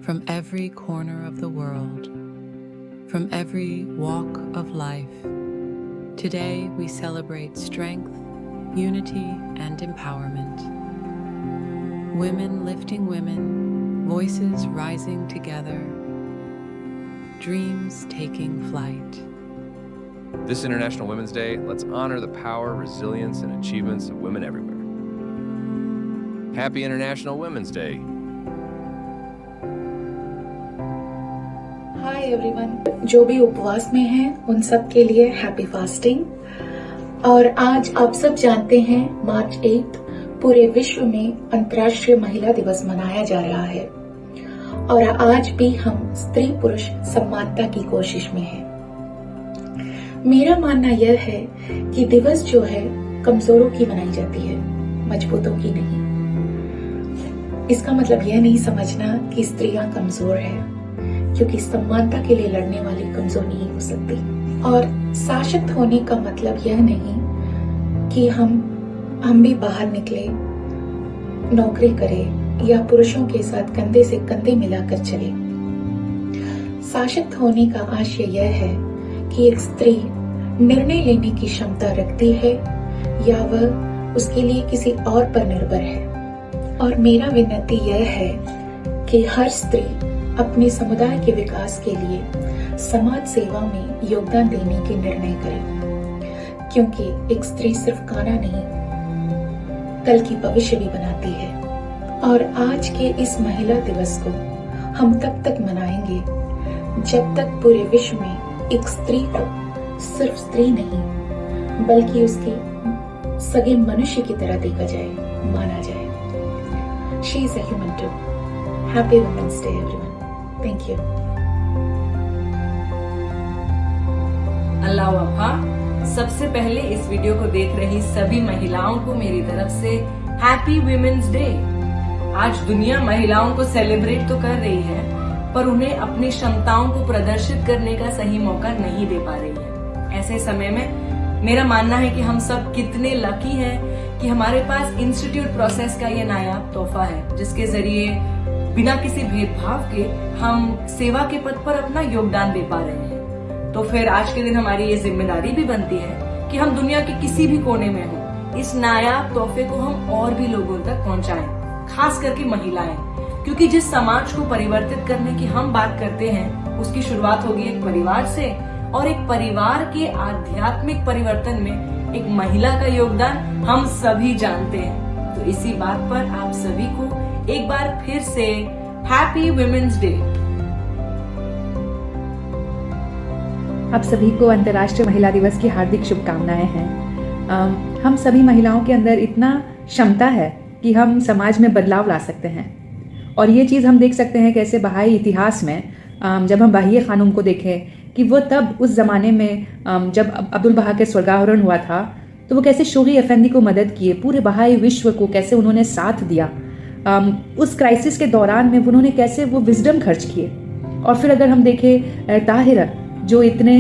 from every corner of the world, from every walk of life. Today we celebrate strength, unity, and empowerment. Women lifting women, voices rising together, dreams taking flight. This International Women's Day, let's honor the power, resilience, and achievements of women everywhere. Happy International Women's Day! Hi everyone, जो भी उपवास में हैं उन सब के लिए happy fasting. और आज आप सब जानते हैं मार्च 8 पूरे विश्व में अंतर्राष्ट्रीय महिला दिवस मनाया जा रहा है और आज भी हम स्त्री पुरुष समानता की कोशिश में हैं। मेरा मानना यह है कि दिवस जो है कमजोरों की मनाई जाती है, मजबूतों की नहीं। इसका मतलब यह नहीं समझना कि स्त्रियां कमजोर है, क्योंकि समानता के लिए लड़ने वाली कमजोर नहीं हो सकती। और सशक्त होने का मतलब यह नहीं कि हम भी बाहर निकले, नौकरी करें या पुरुषों के साथ कंधे से कंधे मिलाकर चले। सशक्त होने का आशय यह है कि एक स्त्री निर्णय लेने की क्षमता रखती है या वह उसके लिए किसी और पर निर्भर है। और मेरा विनती यह है कि हर स्त्री अपने समुदाय के विकास के लिए समाज सेवा में योगदान देने के निर्णय करें, क्योंकि एक स्त्री सिर्फ खाना नहीं, कल की भविष्य भी बनाती है। और आज के इस महिला दिवस को हम तब तक मनाएंगे जब तक पूरे विश्व में एक स्त्री को सिर्फ स्त्री नहीं बल्कि उसके सगे मनुष्य की तरह देखा जाए, माना जाए। She is a human too. Happy Women's Day everyone. Thank you. अल्लाह वफा, सबसे पहले इस वीडियो को देख रही सभी महिलाओं को मेरी तरफ से हैप्पी वुमेन्स डे। आज दुनिया महिलाओं को सेलिब्रेट तो कर रही है, पर उन्हें अपनी क्षमताओं को प्रदर्शित करने का सही मौका नहीं दे पा रही है। ऐसे समय में मेरा मानना है कि हम सब कितने लकी हैं कि हमारे पास इंस्टीट्यूट प्रोसेस का ये नायाब तोहफा है, जिसके जरिए बिना किसी भेदभाव के हम सेवा के पद पर अपना योगदान दे पा रहे हैं। तो फिर आज के दिन हमारी ये जिम्मेदारी भी बनती है कि हम दुनिया के किसी भी कोने में हो, इस नायाब तोहफे को हम और भी लोगों तक पहुंचाएं, खास करके महिलाएं, क्योंकि जिस समाज को परिवर्तित करने की हम बात करते हैं उसकी शुरुआत होगी एक परिवार से, और एक परिवार के आध्यात्मिक परिवर्तन में एक महिला का योगदान हम सभी जानते हैं। तो इसी बात पर आप सभी को एक बार फिर से हैप्पी वुमेन्स डे। आप सभी को अंतर्राष्ट्रीय महिला दिवस की हार्दिक शुभकामनाएं हैं। हम सभी महिलाओं के अंदर इतना क्षमता है कि हम समाज में बदलाव ला सकते हैं, और ये चीज़ हम देख सकते हैं कैसे बहाई इतिहास में जब हम बाहिए खानूम को देखें कि वो तब उस ज़माने में जब अब्दुल बहा के स्वर्गारोहण हुआ था तो वो कैसे शोगी अफेंदी को मदद किए, पूरे बहाई विश्व को कैसे उन्होंने साथ दिया। उस क्राइसिस के दौरान में उन्होंने कैसे वो विजडम खर्च किए। और फिर अगर हम देखें ताहिरा, जो इतने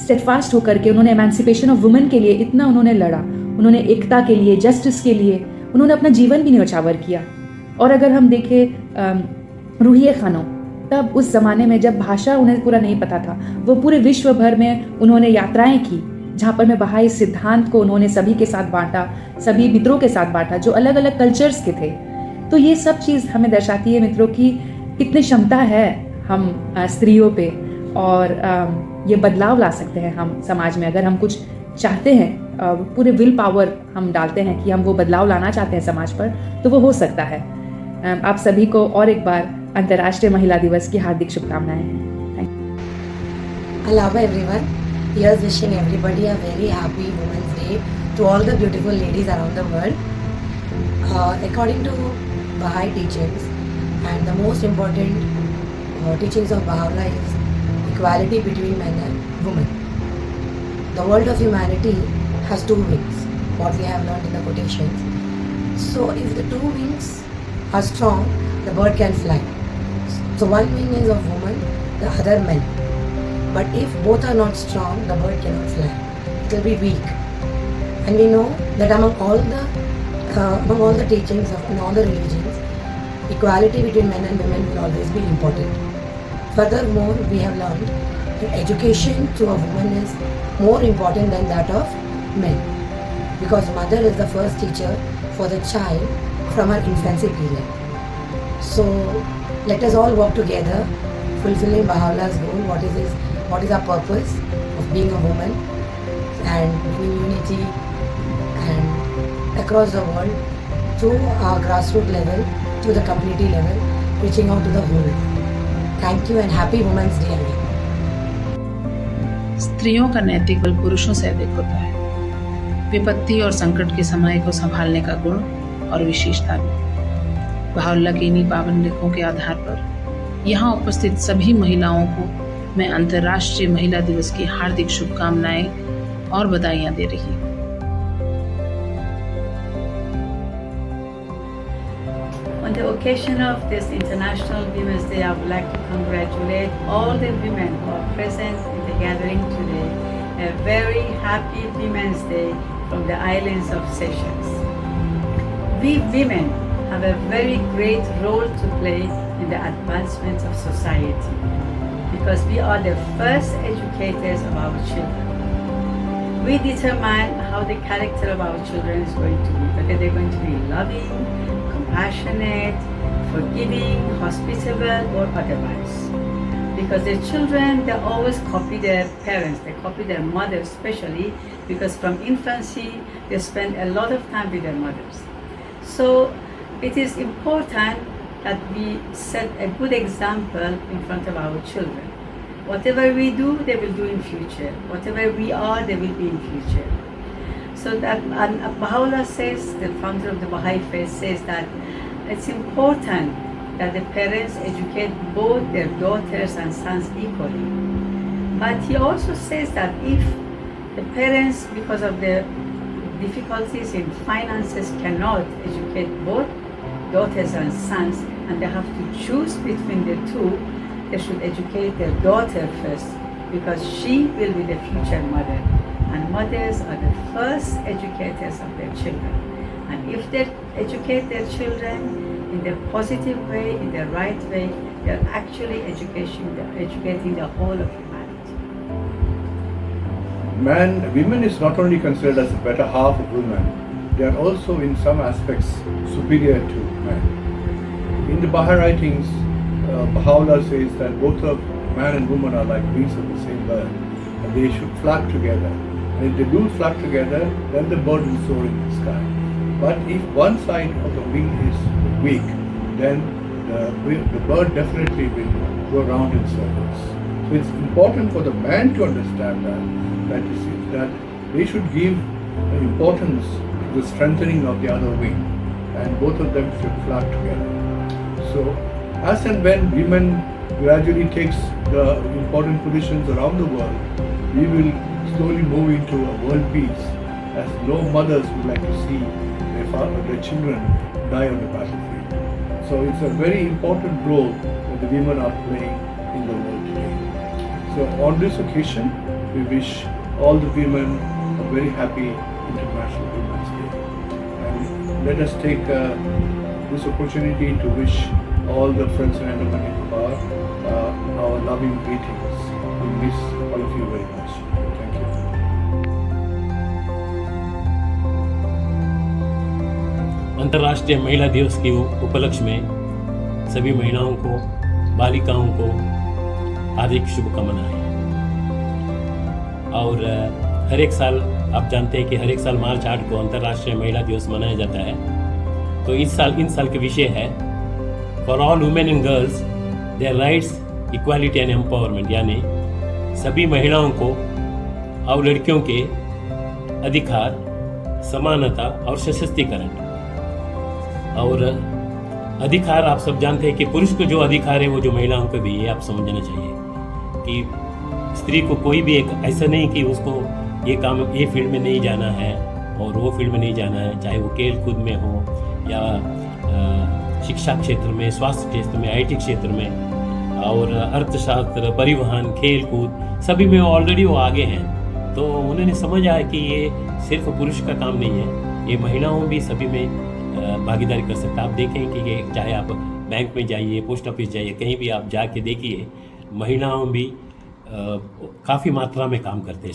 स्टेडफास्ट होकर के उन्होंने एमेंसिपेशन ऑफ वुमेन के लिए इतना उन्होंने लड़ा, उन्होंने एकता के लिए, जस्टिस के लिए उन्होंने अपना जीवन भी न्यौछावर किया। और अगर हम देखें रूहिए खानों, तब उस ज़माने में जब भाषा उन्हें पूरा नहीं पता था, वो पूरे विश्व भर में उन्होंने यात्राएं की, जहाँ पर में बहाई सिद्धांत को उन्होंने सभी के साथ बांटा, सभी मित्रों के साथ बांटा जो अलग अलग कल्चर्स के थे। तो ये सब चीज़ हमें दर्शाती है मित्रों की कितनी क्षमता है हम स्त्रियों पे, और ये बदलाव ला सकते हैं हम समाज में। अगर हम कुछ चाहते हैं, पूरे विल पावर हम डालते हैं कि हम वो बदलाव लाना चाहते हैं समाज पर, तो वो हो सकता है। आप सभी को और एक बार अंतर्राष्ट्रीय महिला दिवस की हार्दिक शुभकामनाएं हैं। Hello everyone, here's wishing everybody a very happy Women's Day to all the beautiful ladies around the world. According to Baha'i teachings, and the most important teachings of Baha'u'llah is equality between men and women. The world of humanity has two wings, what we have learned in the quotations. So if the two wings are strong, the bird can fly. So one wing is of woman, the other men. But if both are not strong, the bird cannot fly. It will be weak. And we know that among all the teachings of in all the religions, equality between men and women will always be important. Furthermore, we have learned that education to a woman is more important than that of men, because mother is the first teacher for the child from her infancy period. So let us all work together, fulfilling Baha'u'llah's goal. What is our purpose of being a woman, and bringing unity and across the world to our grassroots level, to the community level, reaching out to the whole. Thank you and happy Women's Day again. स्त्रियों का नैतिक बल पुरुषों से अधिक होता है। विपत्ति और संकट के समय को संभालने का गुण और विशेषता भी। बहाउल्लाह के इन्हीं पावन लिखों के आधार पर यहाँ उपस्थित सभी महिलाओं को मैं अंतर्राष्ट्रीय महिला दिवस की हार्दिक शुभकामनाएं और बधाइयाँ दे रही हूँ। On the occasion of this International Women's Day, I would like to congratulate all the women who are present in the gathering today. A very happy Women's Day from the islands of Seychelles. We women have a very great role to play in the advancement of society, because we are the first educators of our children. We determine how the character of our children is going to be, whether they're going to be loving, compassionate, forgiving, hospitable, or otherwise. Because the children, they always copy their parents, they copy their mothers especially, because from infancy they spend a lot of time with their mothers. So it is important that we set a good example in front of our children. Whatever we do, they will do in future. Whatever we are, they will be in future. So that, and Baha'u'llah says, the founder of the Baha'i faith says that it's important that the parents educate both their daughters and sons equally. But he also says that if the parents, because of the difficulties in finances, cannot educate both daughters and sons, and they have to choose between the two, they should educate their daughter first, because she will be the future mother. And mothers are the first educators of their children. And if they educate their children in the positive way, in the right way, they are actually educating the whole of humanity. Women is not only considered as the better half of women, they are also in some aspects superior to men. In the Baha'i writings, Baha'u'llah says that both of man and woman are like wings of the same bird, and they should flock together. And if they do flock together, then the bird will soar in the sky. But if one side of the wing is weak, then the bird definitely will go around in circles. So it's important for the man to understand that they should give importance to the strengthening of the other wing, and both of them should flock together. So as and when women gradually takes the important positions around the world, we will slowly move into a world peace, as no mothers would like to see their children die on the battlefield. So it's a very important role that the women are playing in the world today. So on this occasion, we wish all the women a very happy International Women's Day. And let us take this opportunity to wish all the friends in Andaman Nicobar our loving greetings. We miss all of you very much. Thank you. अंतर्राष्ट्रीय महिला दिवस के उपलक्ष्य में सभी महिलाओं को, बालिकाओं को हार्दिक शुभकामनाएं। और हर एक साल आप जानते हैं कि हर एक साल मार्च 8 को अंतर्राष्ट्रीय महिला दिवस मनाया जाता है। तो इन साल के विषय है for all women and girls their rights, equality and empowerment, यानी सभी महिलाओं को और लड़कियों के अधिकार, समानता और सशक्तिकरण। और अधिकार आप सब जानते हैं कि पुरुष को जो अधिकार है वो जो महिलाओं को भी, ये आप समझना चाहिए कि स्त्री को कोई भी एक ऐसा नहीं कि उसको ये काम, ये फील्ड में नहीं जाना है और वो फील्ड में नहीं जाना है, चाहे वो खेल कूद में हो या शिक्षा क्षेत्र में, स्वास्थ्य क्षेत्र में, IT क्षेत्र में और अर्थशास्त्र, परिवहन, खेल कूद, सभी में ऑलरेडी वो आगे हैं। तो उन्होंने समझा है कि ये सिर्फ पुरुष का काम नहीं है, ये महिलाओं भी सभी में भागीदारी कर सकता है। आप देखें कि चाहे आप बैंक में जाइए, पोस्ट ऑफिस जाइए, कहीं भी आप जाके देखिए, महिलाओं भी काफ़ी मात्रा में काम करते हैं।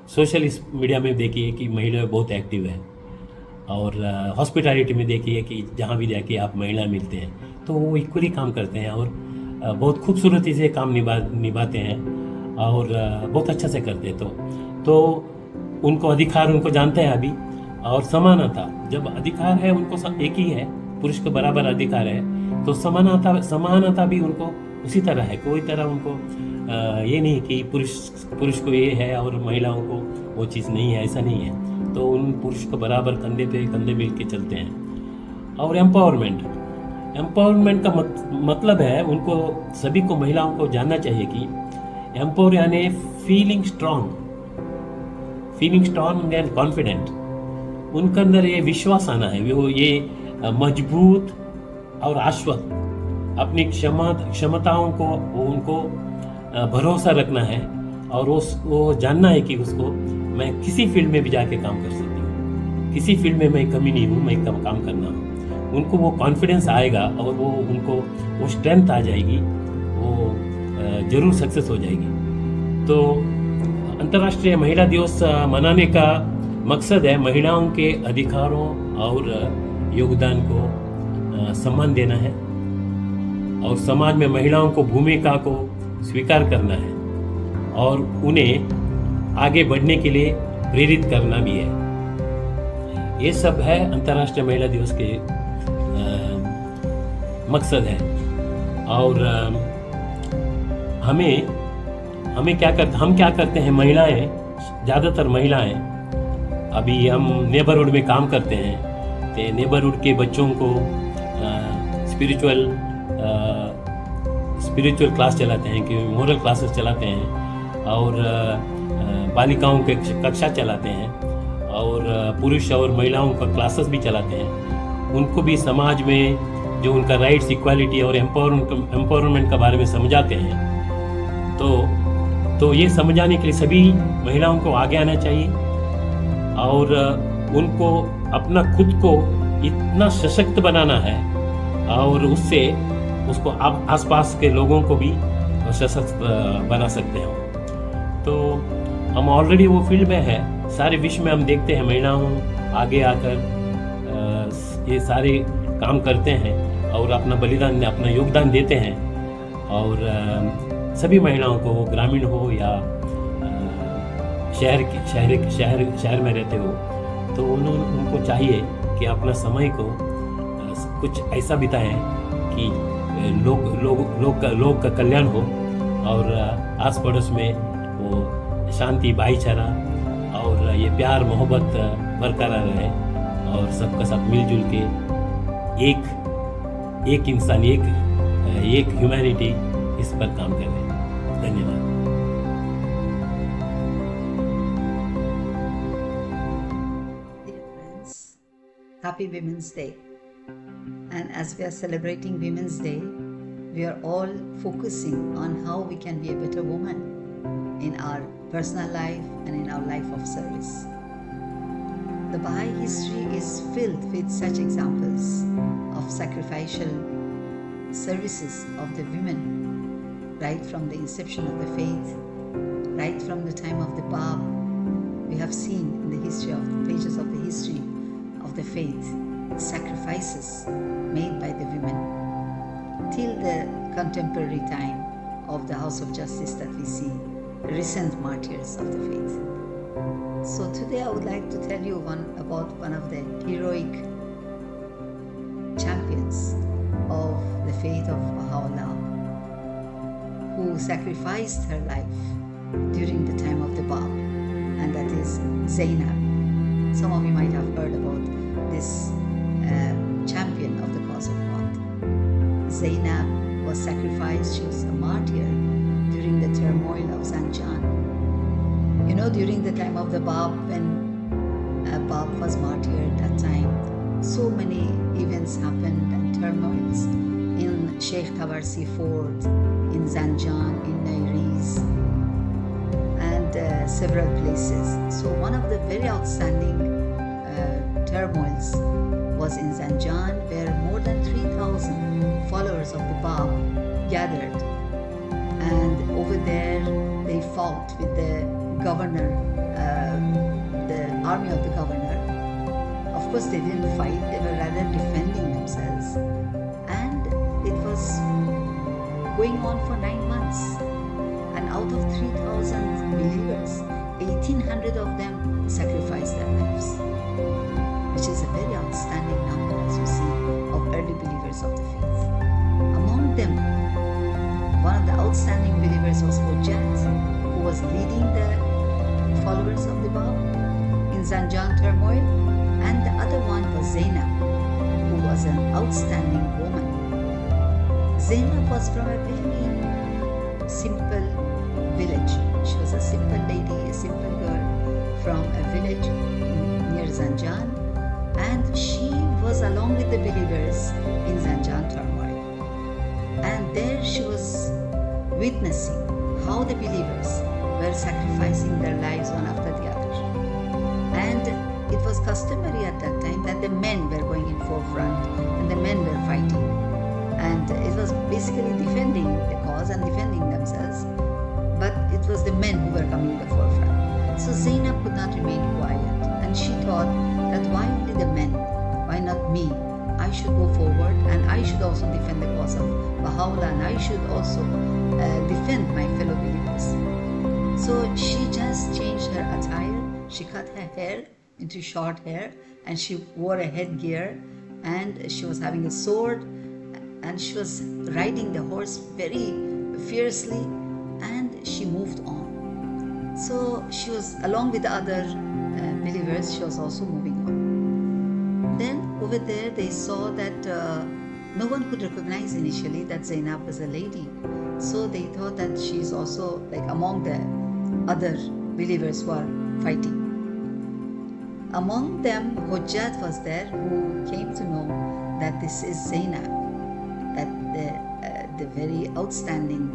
सोशल इस मीडिया में देखिए कि महिलाएं बहुत एक्टिव है, और हॉस्पिटैलिटी में देखिए कि जहाँ भी जाके आप महिला मिलते हैं तो वो इक्वली काम करते हैं, और बहुत खूबसूरती से काम निभाते हैं, और बहुत अच्छा से करते हैं। तो उनको अधिकार उनको जानते हैं अभी, और समानता, जब अधिकार है उनको एक ही है, पुरुष को बराबर अधिकार है, तो समानता भी उनको उसी तरह है। कोई तरह उनको ये नहीं कि पुरुष को ये है और महिलाओं को वो चीज़ नहीं है, ऐसा नहीं है। तो उन पुरुष को बराबर कंधे पे कंधे मिल के चलते हैं। और एम्पावरमेंट का मतलब है, उनको सभी को, महिलाओं को जानना चाहिए कि एम्पावर यानी फीलिंग स्ट्रांग एंड कॉन्फिडेंट। उनके अंदर ये विश्वास आना है, वो ये मजबूत और आश्वस्त, अपनी क्षमताओं को उनको भरोसा रखना है, और वो जानना है कि उसको मैं किसी फील्ड में भी जाके काम कर सकती हूँ, किसी फील्ड में मैं कमी नहीं हूँ, मैं काम करना हूँ। उनको वो कॉन्फिडेंस आएगा और उनको वो स्ट्रेंथ आ जाएगी, वो जरूर सक्सेस हो जाएगी। तो अंतर्राष्ट्रीय महिला दिवस मनाने का मकसद है महिलाओं के अधिकारों और योगदान को सम्मान देना है, और समाज में महिलाओं को भूमिका को स्वीकार करना है, और उन्हें आगे बढ़ने के लिए प्रेरित करना भी है। ये सब है अंतर्राष्ट्रीय महिला दिवस के मकसद है। और हम क्या करते हैं, महिलाएं, ज़्यादातर महिलाएं, अभी हम नेबरहुड में काम करते हैं, तो नेबरहुड के बच्चों को स्पिरिचुअल क्लास चलाते हैं, कि मोरल क्लासेस चलाते हैं, और बालिकाओं के कक्षा चलाते हैं, और पुरुष और महिलाओं का क्लासेस भी चलाते हैं। उनको भी समाज में जो उनका राइट्स, इक्वालिटी और एम्पावरमेंट के बारे में समझाते हैं। तो ये समझाने के लिए सभी महिलाओं को आगे आना चाहिए, और उनको अपना खुद को इतना सशक्त बनाना है, और उसको आसपास के लोगों को भी सशक्त बना सकते हैं। तो हम ऑलरेडी वो फील्ड में है, सारे विश्व में हम देखते हैं महिलाओं आगे आकर ये सारे काम करते हैं, और अपना बलिदान, अपना योगदान देते हैं। और सभी महिलाओं को, ग्रामीण हो या शहर में रहते हो, तो उनको चाहिए कि अपना समय को कुछ ऐसा बिताएं कि लोग का कल्याण हो, और आस पड़ोस में वो शांति, भाईचारा और ये प्यार मोहब्बत बरकरार रहे, और सबका सब मिलजुल के एक इंसान, एक ह्यूमैनिटी, इस पर काम करें। धन्यवाद। Dear friends, Happy Women's Day. And as we are celebrating Women's Day, we are all focusing on how we can be a better woman in our personal life and in our life of service. The Baha'i history is filled with such examples of sacrificial services of the women, right from the inception of the faith, right from the time of the Bab. We have seen in the history of the pages of the history of the faith, sacrifices made by the women, till the contemporary time of the House of Justice that we see, recent martyrs of the faith. So today I would like to tell you about one of the heroic champions of the faith of Baha'u'llah, who sacrificed her life during the time of the Bab, and that is Zainab. Some of you might have heard about this champion of the cause of God. Zainab was sacrificed, she was a martyr during the turmoil of Zanjan. You know, during the time of the Bab, when Bab was martyred, that time so many events happened and turmoils in Sheikh Tabarsi Fort, in Zanjan, in Nairiz, and several places. So one of the very outstanding turmoils was in Zanjan, where more than 3,000 followers of the Bab gathered. And over there, they fought with the governor, the army of the governor. Of course, they didn't fight, they were rather defending themselves. And it was going on for 9 months. And out of 3,000 believers, 1,800 of them sacrificed their lives, which is a very outstanding number, as you see, of early believers of the faith. Among them, one of the outstanding believers was Hujjat, who was leading the followers of the Bab in Zanjan turmoil, and the other one was Zainab, who was an outstanding woman. Zainab was from a very simple village. She was a simple lady, a simple girl from a village near Zanjan, and she was along with the believers in Zanjan turmoil. And there she was witnessing how the believers were sacrificing their lives one after the other. And it was customary at that time that the men were going in forefront and the men were fighting. And it was basically defending the cause and defending themselves. But it was the men who were coming in the forefront. So Zainab could not remain quiet, and she thought that why only the men? Why not me? I should go forward and I should also defend the cause of Baha'u'llah, and I should also defend my fellow believers. So she just changed her attire. She cut her hair into short hair and she wore a headgear, and she was having a sword, and she was riding the horse very fiercely, and she moved on. So she was, along with the other believers, she was also moving on. Then over there they saw that no one could recognize initially that Zainab was a lady. So they thought that she is also like among the other believers who are fighting. Among them, Hujjat was there, who came to know that this is Zainab, that the very outstanding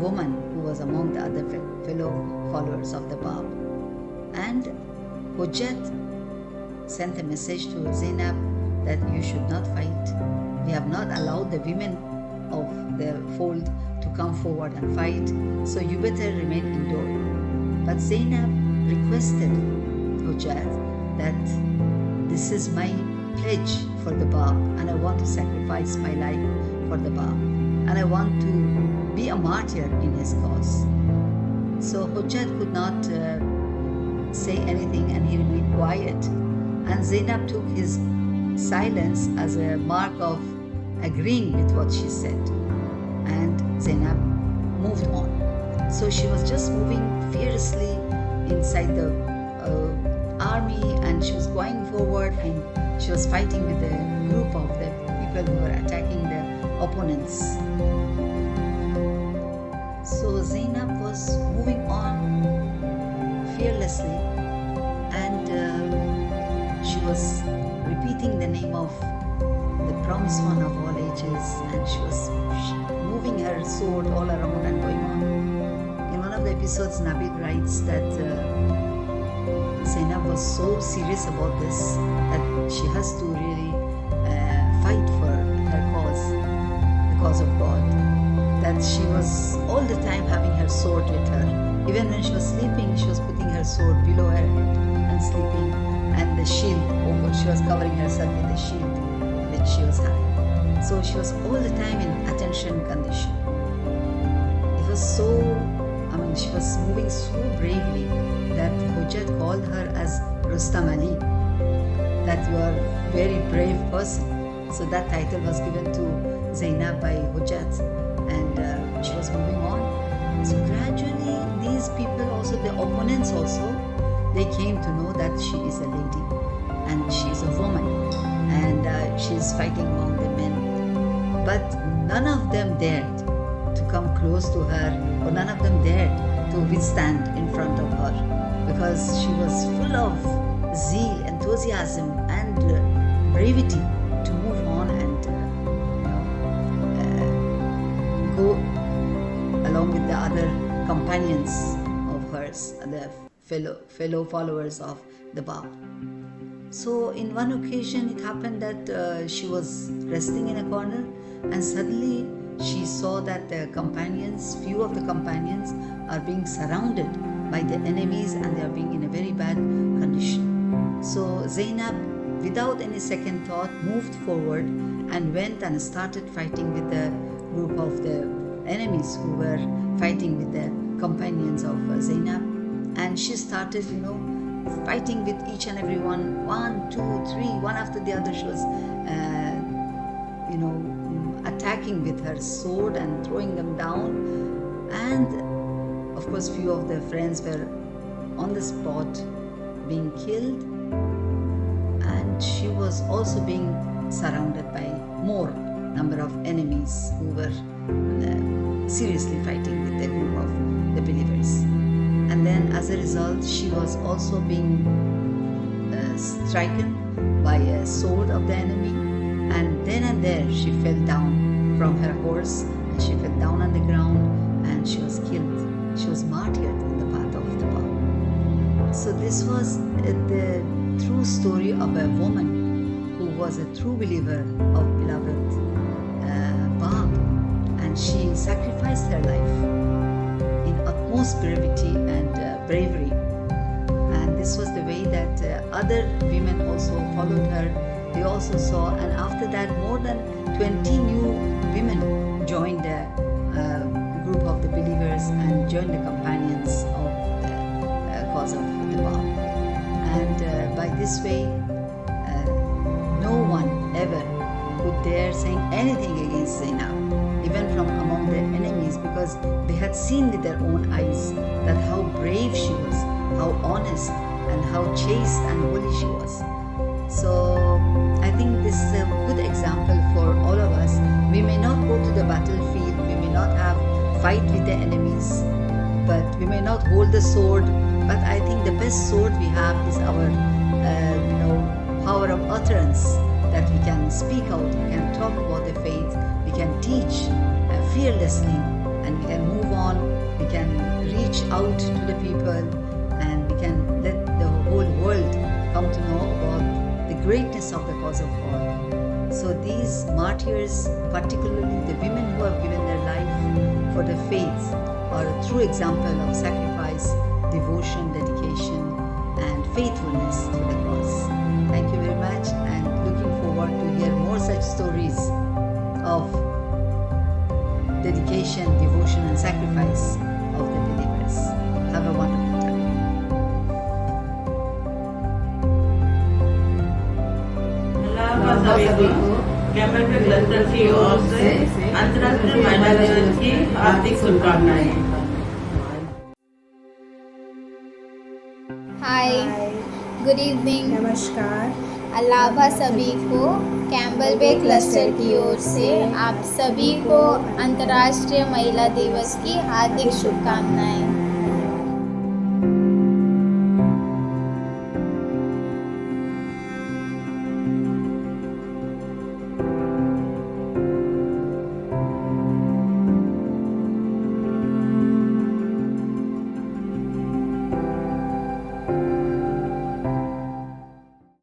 woman who was among the other fellow followers of the Bab. And Hujjat sent a message to Zainab that you should not fight. We have not allowed the women of the fold to come forward and fight, so you better remain indoor. But Zainab requested Hujjat that this is my pledge for the Bab, and I want to sacrifice my life for the Bab, and I want to be a martyr in his cause. So Hujjat could not say anything, and he remained quiet. And Zainab took his silence as a mark of agreeing with what she said. And Zainab moved on. So she was just moving fiercely inside the army, and she was going forward, and she was fighting with a group of the people who were attacking the opponents. So Zainab was moving on fearlessly, and she was repeating the name of the promised one of all ages, and she was moving her sword all around and going on. In one of the episodes, Nabil writes that Zainab was so serious about this that she has to really fight for her cause, the cause of God. That she was all the time having her sword with her. Even when she was sleeping, she was putting her sword below her head and sleeping, and the shield over. She was covering herself with the shield which she was having. So she was all the time in attention condition. It was so, she was moving so bravely that Hujjat called her as Rustam Ali, that you are a very brave person. So that title was given to Zainab by Hujjat, and she was moving on. So gradually these people also, the opponents also, they came to know that she is a lady and she is a woman, and she is fighting among the men. But none of them dared to come close to her, or none of them dared to withstand in front of her, because she was full of zeal, enthusiasm, and bravery to move on and go along with the other companions of hers, the fellow followers of the Bab. So in one occasion it happened that she was resting in a corner, and suddenly she saw that the companions, few of the companions, are being surrounded by the enemies and they are being in a very bad condition. So Zainab, without any second thought, moved forward and went and started fighting with the group of the enemies who were fighting with the companions of Zainab. And she started, fighting with each and every one. 1, 2, 3, one after the other. She was, attacking with her sword and throwing them down. And of course, few of the friends were on the spot being killed. And she was also being surrounded by more number of enemies who were seriously fighting with the group of the believers. And then as a result, she was also being stricken by a sword of the enemy. And then and there she fell down from her horse, and she fell down on the ground and she was killed. She was martyred in the path of the Bahá'í. So this was the true story of a woman who was a true believer of beloved Bahá'í, and she sacrificed her life in utmost brevity and bravery. And this was the way that other women also followed her. They also saw, and after that more than 20 new women joined the group of the believers and joined the companions of the cause of the Bahá'í. And by this way, no one ever could dare saying anything against Zainab, even from among the enemies, because they had seen with their own eyes that how brave she was, how honest and how chaste and holy she was. So I think this is a good example for all of us. We may not go to the battlefield, we may not have fight with the enemies, but we may not hold the sword, but I think the best sword we have is our power of utterance, that we can speak out, we can talk about the faith, we can teach fearlessly, and we can move on, we can reach out to the people, and we can let the whole world come to know about the greatness of the cause of God. So these martyrs, particularly the women who have given their life for the faith, are a true example of sacrifice, devotion, dedication, and faithfulness to the cause. Thank you very much, and looking forward to hear more such stories of dedication, devotion, and sacrifice of the believers. Have a wonderful time. सभी को campus के cluster की ओर से अंतर्राष्ट्रीय महिला दिवस की हार्दिक शुभकामनाएं। हाय, गुड इवनिंग, नमस्कार। अलावा सभी को कैंपल बे क्लस्टर की ओर से आप सभी को अंतर्राष्ट्रीय महिला दिवस की हार्दिक शुभकामनाएं।